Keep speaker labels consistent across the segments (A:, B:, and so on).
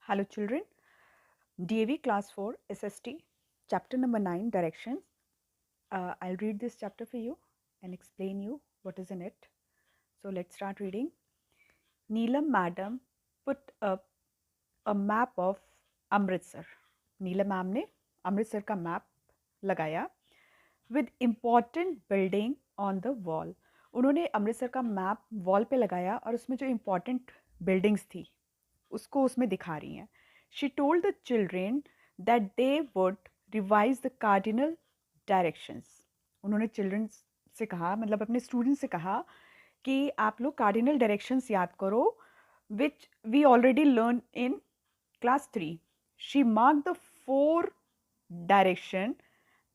A: Hello children, DAV class 4 SST chapter number 9 directions. I'll read this chapter for you and explain you what is in it. So let's start reading. Neelam madam put up a map of Amritsar. Neelam ma'am ने अमृतसर का map लगाया with important building on the wall. उन्होंने अमृतसर का map wall पे लगाया और उसमें जो इम्पोर्टेंट बिल्डिंग्स थी उसको उसमें दिखा रही हैं. She told the children that they would revise the cardinal directions. उन्होंने चिल्ड्रन से कहा, मतलब अपने स्टूडेंट से कहा कि आप लोग कार्डिनल डायरेक्शंस याद करो which we already learned in class 3. She marked the 4 direction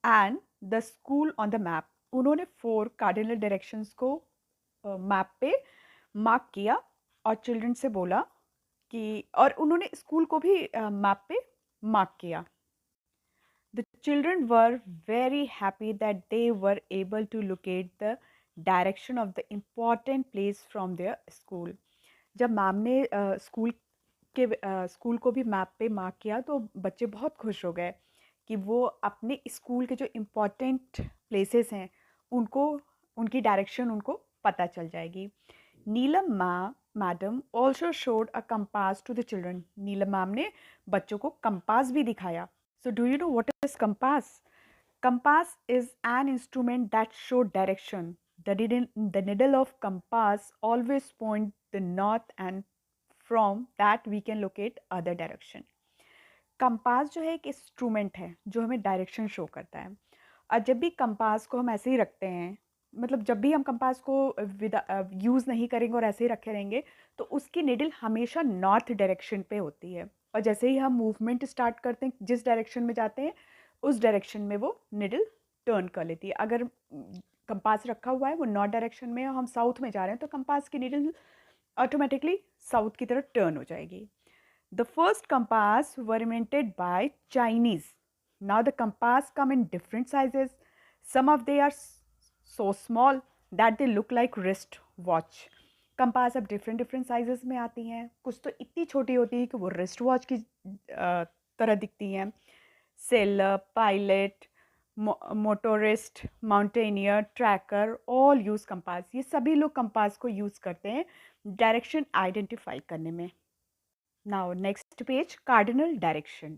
A: and the school on the map. उन्होंने 4 कार्डिनल डायरेक्शंस को मैप पे मार्क किया और चिल्ड्रन से बोला कि, और उन्होंने स्कूल को भी मैप पे मार्क किया. The children were very happy that they were able to locate the direction of the important place from their school. जब मैम ने स्कूल को भी मैप पे मार्क किया तो बच्चे बहुत खुश हो गए कि वो अपने स्कूल के जो इम्पोर्टेंट प्लेसेस हैं उनको, उनकी डायरेक्शन उनको पता चल जाएगी. Neelam madam also showed a compass to the children. Neelam ma'am ने बच्चों को कंपास भी दिखाया. So do you know what is compass? Compass is an instrument that shows direction. The needle of compass always point the north and from that we can locate other direction. Compass जो है एक instrument है जो हमें direction show करता है. और जब भी कंपास को हम ऐसे ही रखते हैं, मतलब जब भी हम कंपास को यूज़ नहीं करेंगे और ऐसे ही रखे रहेंगे तो उसकी निडल हमेशा नॉर्थ डायरेक्शन पे होती है. और जैसे ही हम मूवमेंट स्टार्ट करते हैं, जिस डायरेक्शन में जाते हैं उस डायरेक्शन में वो निडल टर्न कर लेती है. अगर कंपास रखा हुआ है वो नॉर्थ डायरेक्शन में, हम साउथ में जा रहे हैं तो कंपास की निडल ऑटोमेटिकली साउथ की तरफ टर्न हो जाएगी. The first compass were invented by Chinese. Now the compass come in different sizes. Some of they are so small that they look like wrist watch. Compass अब different sizes में आती हैं. कुछ तो इतनी छोटी होती है कि वो रिस्ट वॉच की तरह दिखती हैं. Sailor, pilot, motorist, mountaineer, trekker all use compass. ये सभी लोग कंपास को यूज़ करते हैं डायरेक्शन आइडेंटिफाई करने में. Now next page, cardinal direction.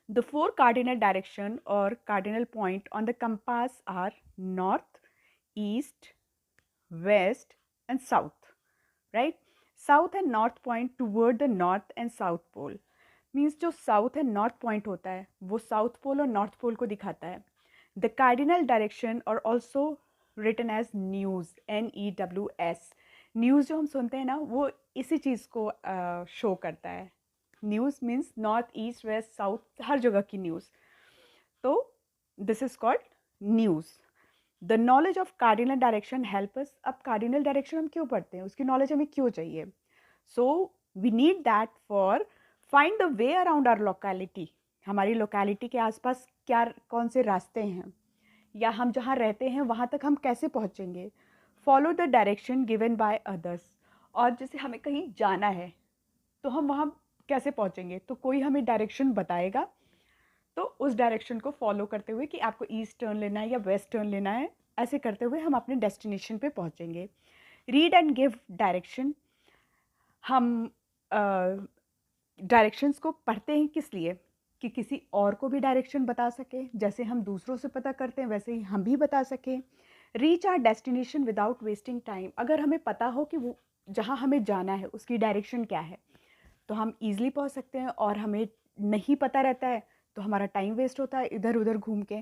A: The 4 cardinal direction or cardinal point on the compass are north, east, west and south, right? South and north point toward the north and south pole. Means जो south and north point होता है वो south pole और north pole को दिखाता है. The cardinal direction are also written as news, NEWS. News जो हम सुनते हैं ना वो इसी चीज़ को शो करता है. News means north, east, west, south, हर जगह की न्यूज़. तो this is called news. The knowledge of cardinal direction help us. अब कार्डिनल डायरेक्शन हम क्यों पढ़ते हैं, उसकी नॉलेज हमें क्यों चाहिए? So we need that for find the way around our locality. हमारी लोकेलिटी के आसपास क्या कौन से रास्ते हैं, या हम जहाँ रहते हैं वहाँ तक हम कैसे पहुँचेंगे. Follow the direction given by others. और जैसे हमें कहीं जाना है तो हम वहाँ कैसे पहुँचेंगे, तो कोई हमें डायरेक्शन बताएगा तो उस डायरेक्शन को फॉलो करते हुए कि आपको ईस्ट टर्न लेना है या वेस्ट टर्न लेना है, ऐसे करते हुए हम अपने डेस्टिनेशन पे पहुँचेंगे. Read and give direction. हम डायरेक्शंस को पढ़ते हैं किस लिए? कि किसी और को भी डायरेक्शन बता सके. जैसे हम दूसरों से पता करते हैं वैसे ही हम भी बता सकें. Reach our destination without wasting time. अगर हमें पता हो कि वो जहाँ हमें जाना है उसकी डायरेक्शन क्या है तो हम ईज़िली पहुँच सकते हैं. और हमें नहीं पता रहता है तो हमारा टाइम वेस्ट होता है इधर उधर घूम के,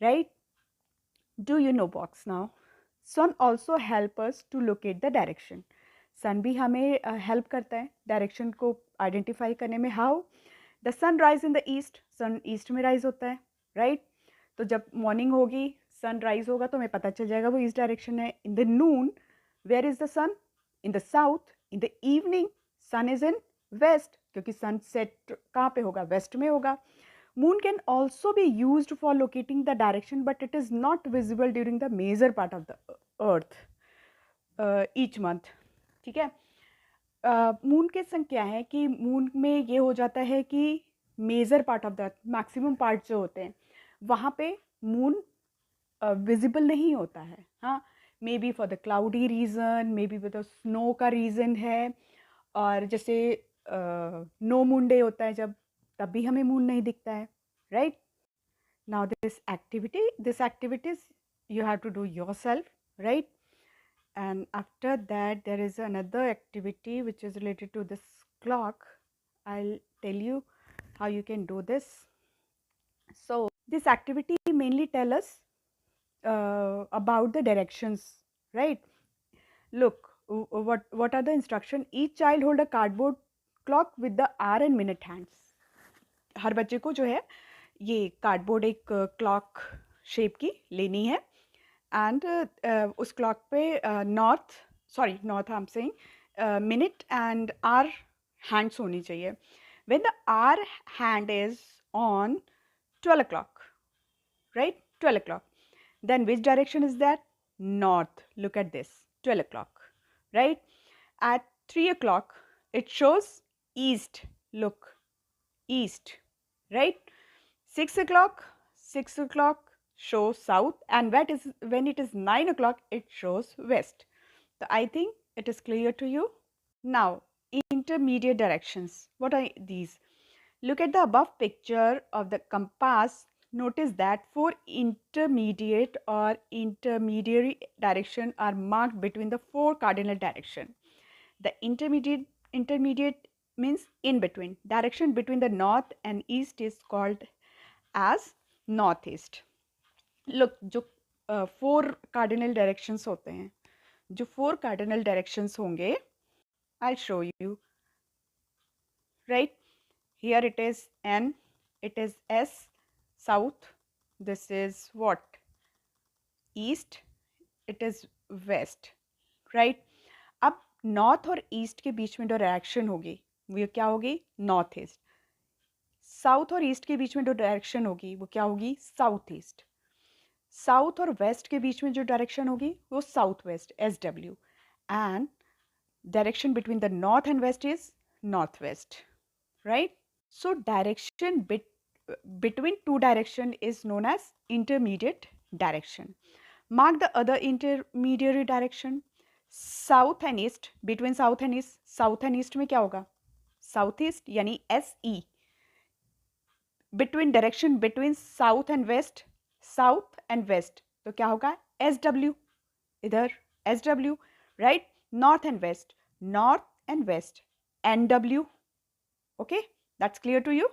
A: right? Do you know box now? Sun also help us to locate the direction. Sun भी हमें हेल्प करता है डायरेक्शन को आइडेंटिफाई करने में. How? The sun rise in the east. Sun east में राइज होता है, राइट? तो जब मॉर्निंग होगी, सन राइज होगा तो हमें पता चल जाएगा वो ईस्ट डायरेक्शन है. In the noon, where is the sun? In the south. In the evening, sun is in west, क्योंकि सन सेट कहाँ पे होगा? वेस्ट में होगा. Moon can also be used for locating the direction but it is not visible during the major part of the earth each month. ठीक है. Moon के संग क्या है कि मून में ये हो जाता है कि major part of the maximum part जो होते हैं वहाँ पे मून विजिबल नहीं होता है। हाँ, may be for the cloudy reason, may be for the snow का रीज़न है। और जैसे नो मून डे होता है जब, तब भी हमें मून नहीं दिखता है, right? Now this activities you have to do yourself, right? And after that there is another activity which is related to this clock. I'll tell you how you can do this. So this activity mainly tell us about the directions, right? Look, what are the instruction? Each child hold a cardboard clock with the hour and minute hands. हर बच्चे को जो है ये cardboard एक clock shape की लेनी है। And उस क्लॉक पे north I am saying minute and hour hands होनी चाहिए। When the hour hand is on 12 o'clock, right? 12 o'clock. Then which direction is that? North. Look at this. 12 o'clock, right? At 3 o'clock, it shows east. Look, east, right? 6 o'clock, 6 o'clock shows south, and when it is 9 o'clock, it shows west. So I think it is clear to you. Now, intermediate directions. What are these? Look at the above picture of the compass. Notice that 4 intermediate or intermediary direction are marked between the 4 cardinal direction. The intermediate means in between. Direction between the north and east is called as northeast. Look, जो 4 cardinal directions होते हैं, जो 4 cardinal directions होंगे, I'll show you, right? Here it is N, it is S, south, this is what? East, it is west, right? अब north और east के बीच में जो डायरेक्शन होगी वो क्या होगी? North east. साउथ और ईस्ट के बीच में जो डायरेक्शन होगी वो क्या होगी? South east. साउथ और वेस्ट के बीच में जो डायरेक्शन होगी वो south west, SW। And direction between the north and west is north west, right? So direction between two direction is known as intermediate direction. Mark the other intermediary direction. South and east, between south and east में क्या होगा? South east यानी SE. Between direction between south and west तो क्या होगा? SW. इधर SW, right? North and west NW. Okay, that's clear to you?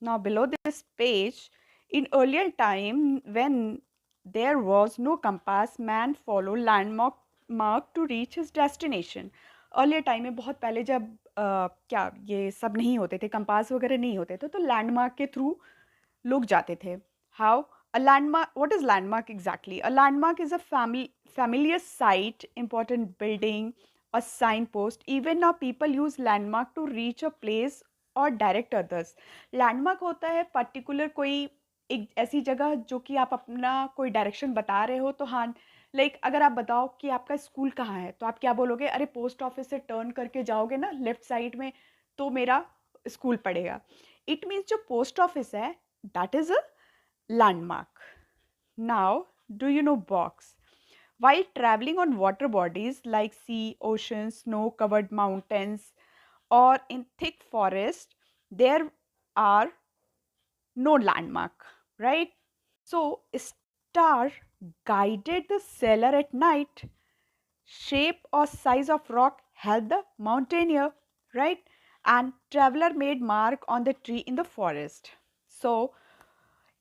A: Now below this page, in earlier time when there was no compass, man followed landmark to reach his destination. Earlier time में बहुत पहले जब क्या ये सब नहीं होते थे, कंपास वगैरह नहीं होते थे, तो लैंडमार्क के थ्रू लोग जाते थे. How? A landmark, what is landmark exactly? A landmark is a familiar site, important building, a signpost. Even now people use landmark to reach a place और डायरेक्ट अदर्स. लैंडमार्क होता है particular कोई एक ऐसी जगह जो कि आप अपना कोई डायरेक्शन बता रहे हो. तो हाँ, लाइक अगर आप बताओ कि आपका स्कूल कहाँ है तो आप क्या बोलोगे? अरे पोस्ट ऑफिस से टर्न करके जाओगे ना लेफ्ट साइड में तो मेरा स्कूल पड़ेगा. इट मीन्स जो पोस्ट ऑफिस है that is a landmark. Now do you know box? While traveling on water bodies like sea, ocean, snow-covered mountains, or in thick forest, there are no landmark, right? So, star guided the sailor at night. Shape or size of rock helped the mountaineer, right? And traveler made mark on the tree in the forest. So,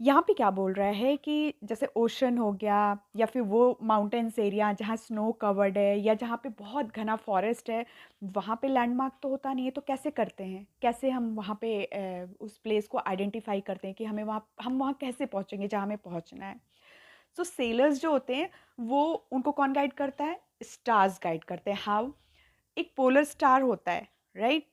A: यहाँ पे क्या बोल रहा है कि जैसे ocean हो गया या फिर वो माउंटेन्स एरिया जहाँ स्नो कवर्ड है या जहाँ पे बहुत घना फॉरेस्ट है, वहाँ पे लैंडमार्क तो होता नहीं है. तो कैसे करते हैं? कैसे हम वहाँ पे उस प्लेस को आइडेंटिफाई करते हैं कि हम वहाँ कैसे पहुँचेंगे जहाँ हमें पहुँचना है? सो सेलर्स जो होते हैं वो उनको कौन गाइड करता है? स्टार्स गाइड करते हैं. हाउ? एक पोलर स्टार होता है, राइट?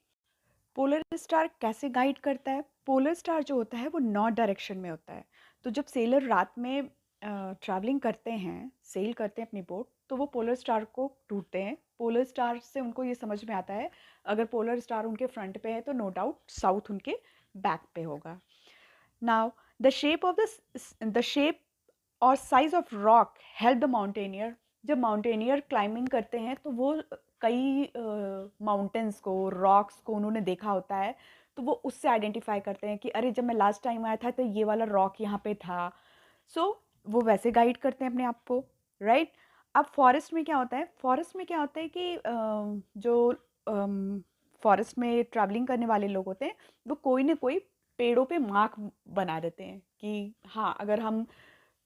A: पोलर स्टार कैसे गाइड करता है? पोलर स्टार जो होता है वो नॉर्थ डायरेक्शन में होता है. तो जब सेलर रात में ट्रैवलिंग करते हैं, सेल करते हैं अपनी बोट, तो वो पोलर स्टार को ढूंढते हैं पोलर स्टार से उनको ये समझ में आता है, अगर पोलर स्टार उनके फ्रंट पे है तो नो डाउट साउथ उनके बैक पे होगा. नाउ द शेप और size of rock help the mountaineer. जब माउंटेनियर क्लाइंबिंग करते हैं तो वो कई माउंटेन्स को, रॉक्स को उन्होंने देखा होता है, तो वो उससे आइडेंटिफाई करते हैं कि अरे जब मैं लास्ट टाइम आया था तो ये वाला रॉक यहाँ पे था. सो वो वैसे गाइड करते हैं अपने आप को, राइट. अब फॉरेस्ट में क्या होता है, फॉरेस्ट में क्या होता है कि जो फॉरेस्ट में ट्रैवलिंग करने वाले लोग होते हैं वो कोई ना कोई पेड़ों पे मार्क बना देते हैं कि हाँ, अगर हम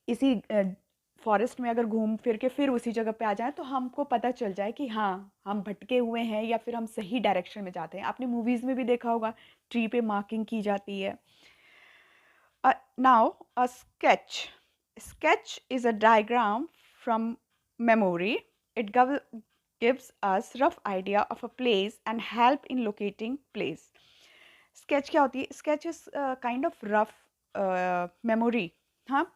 A: इसी फॉरेस्ट में अगर घूम फिर के फिर उसी जगह पे आ जाएं तो हमको पता चल जाए कि हाँ, हम भटके हुए हैं या फिर हम सही डायरेक्शन में जाते हैं. आपने मूवीज़ में भी देखा होगा, ट्री पे मार्किंग की जाती है. Now, a sketch. Sketch is a diagram from memory. It gives us rough idea of a place and help in locating place. Sketch क्या होती है? Sketch is kind of rough memory. हाँ,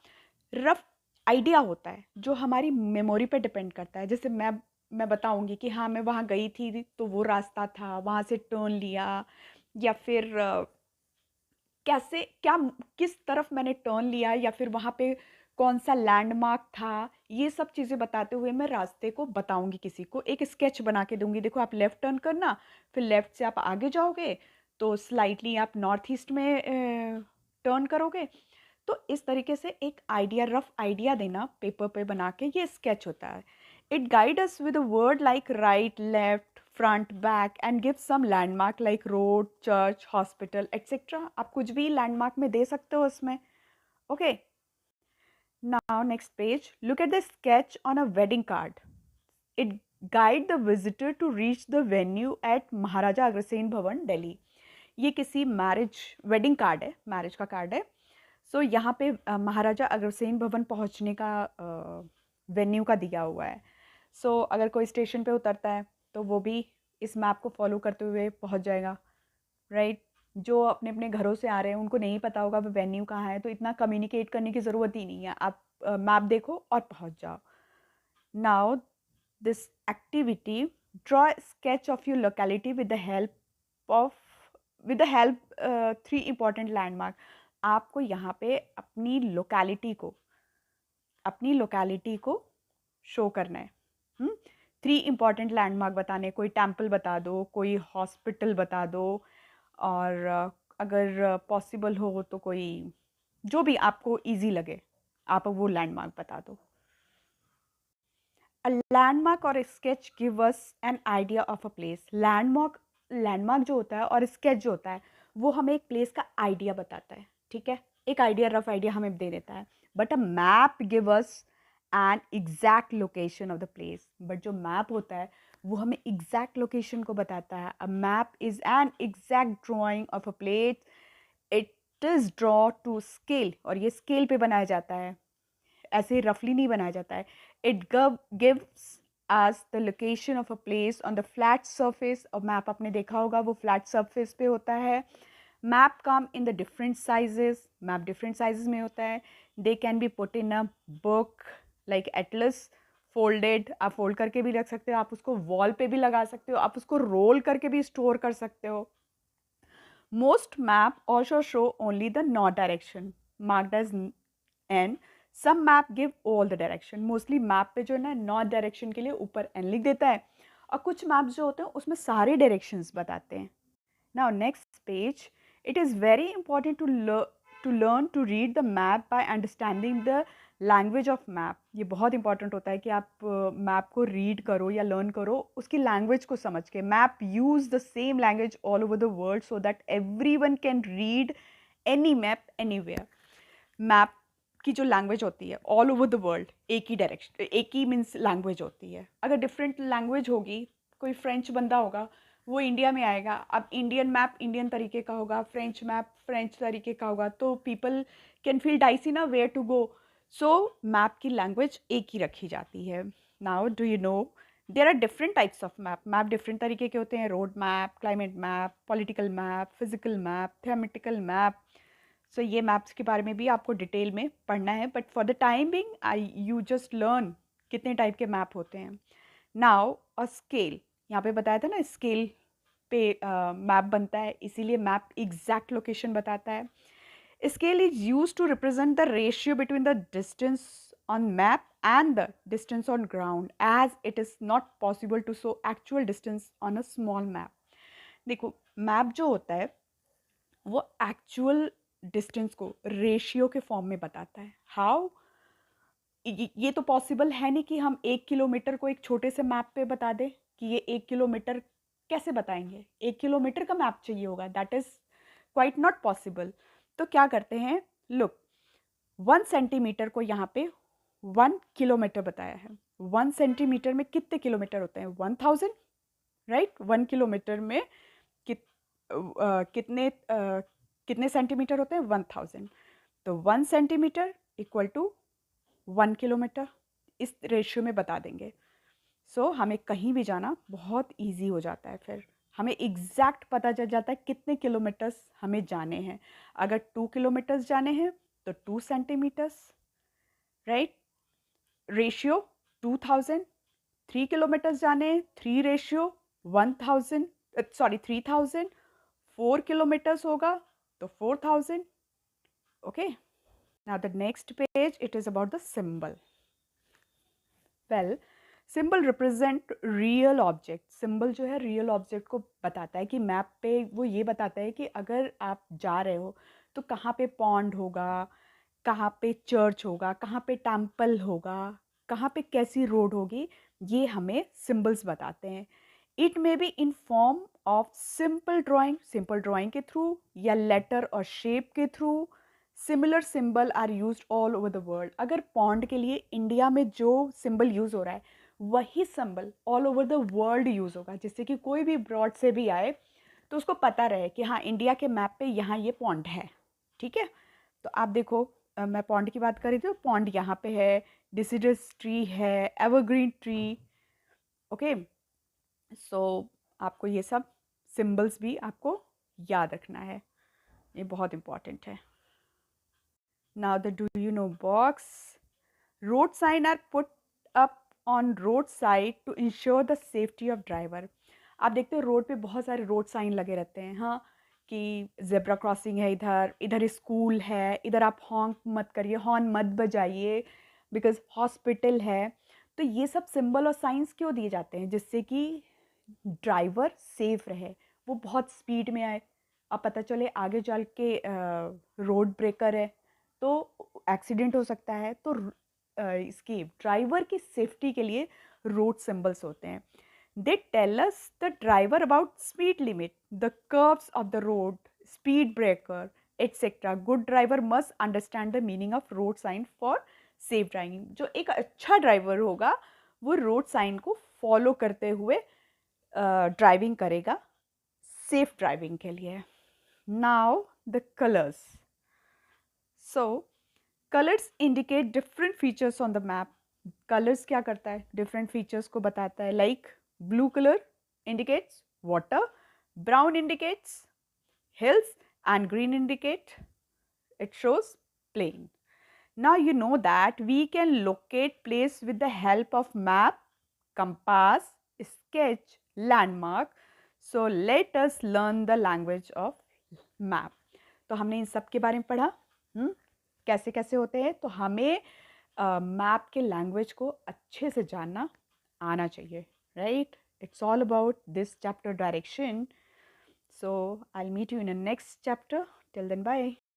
A: rough idea होता है जो हमारी memory पे depend करता है. जैसे मैं बताऊंगी कि हाँ, मैं वहाँ गई थी तो वो रास्ता था, वहाँ से टर्न लिया, या फिर कैसे क्या किस तरफ मैंने टर्न लिया, या फिर वहाँ पे कौन सा लैंडमार्क था. ये सब चीज़ें बताते हुए मैं रास्ते को बताऊंगी, किसी को एक स्केच बना के दूंगी. देखो, आप लेफ़्ट टर्न करना, फिर लेफ़्ट से आप आगे जाओगे तो स्लाइटली आप नॉर्थ ईस्ट में टर्न करोगे. तो इस तरीके से एक आइडिया, रफ आइडिया देना पेपर पे बना के, ये स्केच होता है. It guide us with a word like right, left, front, back and give some landmark like road, church, hospital etcetera. आप कुछ भी लैंडमार्क में दे सकते हो उसमें. Okay, now next page. Look at the sketch on a wedding card. It guide the visitor to reach the venue at Maharaja Agrasen Bhavan, Delhi. ये किसी मैरिज वेडिंग कार्ड है, मैरिज का कार्ड है. सो यहाँ पे महाराजा अग्रसेन भवन पहुँचने का वेन्यू का दिया हुआ है. सो अगर कोई स्टेशन पे उतरता है तो वो भी इस मैप को फॉलो करते हुए पहुँच जाएगा, राइट. जो अपने अपने घरों से आ रहे हैं उनको नहीं पता होगा वो वेन्यू कहाँ है, तो इतना कम्युनिकेट करने की ज़रूरत ही नहीं है. आप मैप देखो और पहुँच जाओ. Now this activity, draw sketch of your locality with the help 3 important landmark. आपको यहाँ पे अपनी लोकेलिटी को शो करना है. 3 इम्पॉर्टेंट लैंडमार्क बताने, कोई टेम्पल बता दो, कोई हॉस्पिटल बता दो, और अगर पॉसिबल हो तो कोई जो भी आपको इजी लगे आप वो लैंडमार्क बता दो. अ लैंडमार्क और sketch give us an idea of a place. Landmark जो होता है और स्केच जो होता है वो हमें एक प्लेस का आइडिया बताता है, ठीक है, एक आइडिया, रफ आइडिया हमें दे देता है. But a map give us an exact location of the place. But जो मैप होता है वो हमें एग्जैक्ट लोकेशन को बताता है. A map is an exact drying of a place. It is draw two scale, और ये स्केल पे बनाया जाता है, ऐसे रफली नहीं बनाया जाता है. It gives as the location of a place on the flat surface. और मैप आपने देखा होगा वो फ्लैट सरफेस पे होता है. Map come in the different sizes. Map different sizes में होता है. They can be put in a book like Atlas, folded. आप फोल्ड करके भी रख सकते हो, आप उसको वॉल पे भी लगा सकते हो, आप उसको रोल करके भी स्टोर कर सकते हो. Most map also show only the north direction marked as N. Some map give all the direction. Mostly map पे जो है ना नॉर्थ डायरेक्शन के लिए ऊपर एन लिख देता है, और कुछ मैप्स जो होते हैं उसमें सारे डायरेक्शंस बताते हैं. Now next page. It is very important to learn to read the map by understanding the language of map. ये बहुत इंपॉर्टेंट होता है कि आप मैप को रीड करो या लर्न करो उसकी लैंग्वेज को समझ के. Map use the same language all over the world so that everyone can read any map anywhere. Map की जो लैंग्वेज होती है ऑल ओवर द वर्ल्ड, एक ही डायरेक्शन, एक ही मीन्स लैंग्वेज होती है. अगर डिफरेंट लैंग्वेज होगी, कोई फ्रेंच बंदा होगा वो इंडिया में आएगा, अब इंडियन मैप इंडियन तरीके का होगा, फ्रेंच मैप फ्रेंच तरीके का होगा, तो पीपल कैन फील डाइसी ना where to go. So map की लैंग्वेज एक ही रखी जाती है. Now do you know there are different types of map. Map different तरीके के होते हैं. Road map, climate map, political map, physical map, thematic map. So ये मैप्स के बारे में भी आपको डिटेल में पढ़ना है, but for the time being you just learn कितने टाइप के मैप होते हैं. नाउ अ स्केल, यहाँ पे बताया था ना स्केल पे मैप बनता है, इसीलिए मैप एग्जैक्ट लोकेशन बताता है. Scale is used to represent the ratio between the distance on map and the distance on ground, as it is not possible to show actual distance on a small map. देखो map जो होता है वो actual distance को ratio के form में बताता है. हाउ? ये तो पॉसिबल है नहीं कि हम 1 किलोमीटर को एक छोटे से मैप पे बता दें कि ये 1 किलोमीटर. कैसे बताएंगे? 1 किलोमीटर का मैप चाहिए होगा. That is quite not possible. तो क्या करते हैं, लुक, 1 सेंटीमीटर को यहाँ पे 1 किलोमीटर बताया है. 1 सेंटीमीटर में कितने किलोमीटर होते हैं? 1000, राइट. 1 किलोमीटर में कितने सेंटीमीटर होते हैं? 1000. तो 1 सेंटीमीटर इक्वल टू 1 किलोमीटर, इस रेशियो में बता देंगे. सो हमें कहीं भी जाना बहुत इजी हो जाता है. फिर हमें एग्जैक्ट पता चल जाता है कितने किलोमीटर्स हमें जाने हैं. अगर 2 किलोमीटर्स जाने हैं तो 2 सेंटीमीटर्स, राइट. रेशियो 2000. 3 किलोमीटर्स जाने हैं, 3000. 4 किलोमीटर्स होगा तो 4000. Okay. Now the next page, it is about the symbol. Well, symbol represent real object. symbol जो है real object को बताता है कि मैप पे वो ये बताता है कि अगर आप जा रहे हो तो कहाँ पे पॉन्ड होगा, कहाँ पे चर्च होगा, कहाँ पे टेम्पल होगा, कहाँ पे कैसी रोड होगी. ये हमें सिम्बल्स बताते हैं. It may be in form of simple drawing के थ्रू या लेटर और शेप के थ्रू. Similar symbol are used all over the world. अगर पॉन्ड के लिए इंडिया में जो सिंबल यूज़ हो रहा है वही symbol all over the world use होगा, जिससे कि कोई भी ब्रॉड से भी आए तो उसको पता रहे कि हाँ इंडिया के मैप पे यहाँ ये पॉन्ड है. ठीक है. तो आप देखो, मैं पॉन्ड की बात कर रही थी. पॉन्ड यहाँ पे है, डिसिडस ट्री है, एवरग्रीन ट्री. ओके. सो आपको ये सब सिंबल्स भी आपको याद रखना है, ये बहुत इम्पॉर्टेंट है. Now the do you know box. Road sign are put up on roadside to ensure the safety of driver. आप देखते हो रोड पे बहुत सारे रोड साइन लगे रहते हैं. हाँ, कि जेब्रा क्रॉसिंग है, इधर इधर स्कूल है, इधर आप हॉर्न मत करिए, हॉर्न मत बजाइए, बिकॉज हॉस्पिटल है. तो ये सब सिंबल और साइंस क्यों दिए जाते हैं? जिससे कि ड्राइवर सेफ रहे, वो बहुत स्पीड में आए. अब पता चले आगे चल के रोड ब्रेकर है तो एक्सीडेंट हो सकता है. तो इसकी ड्राइवर की सेफ्टी के लिए रोड सिंबल्स होते हैं. They tell us the driver about speed limit, the curves of the road, speed breaker etcetera. Good driver must understand the meaning of road sign for safe driving. जो एक अच्छा driver होगा वो road sign को follow करते हुए driving करेगा safe driving के लिए. Now the colours. So colours indicate different features on the map. Colours क्या करता है? डिफरेंट फीचर्स को बताता है. Like blue colour indicates water, brown indicates hills, and green indicate it shows plain. Now you know that we can locate place with the help of map, compass, sketch, landmark. So let us learn the language of map. तो हमने इन सब के बारे में पढ़ा. कैसे कैसे होते हैं. तो हमें मैप के लैंग्वेज को अच्छे से जानना आना चाहिए, right. It's all about this chapter direction. So I'll meet you in the next chapter. Till then, bye.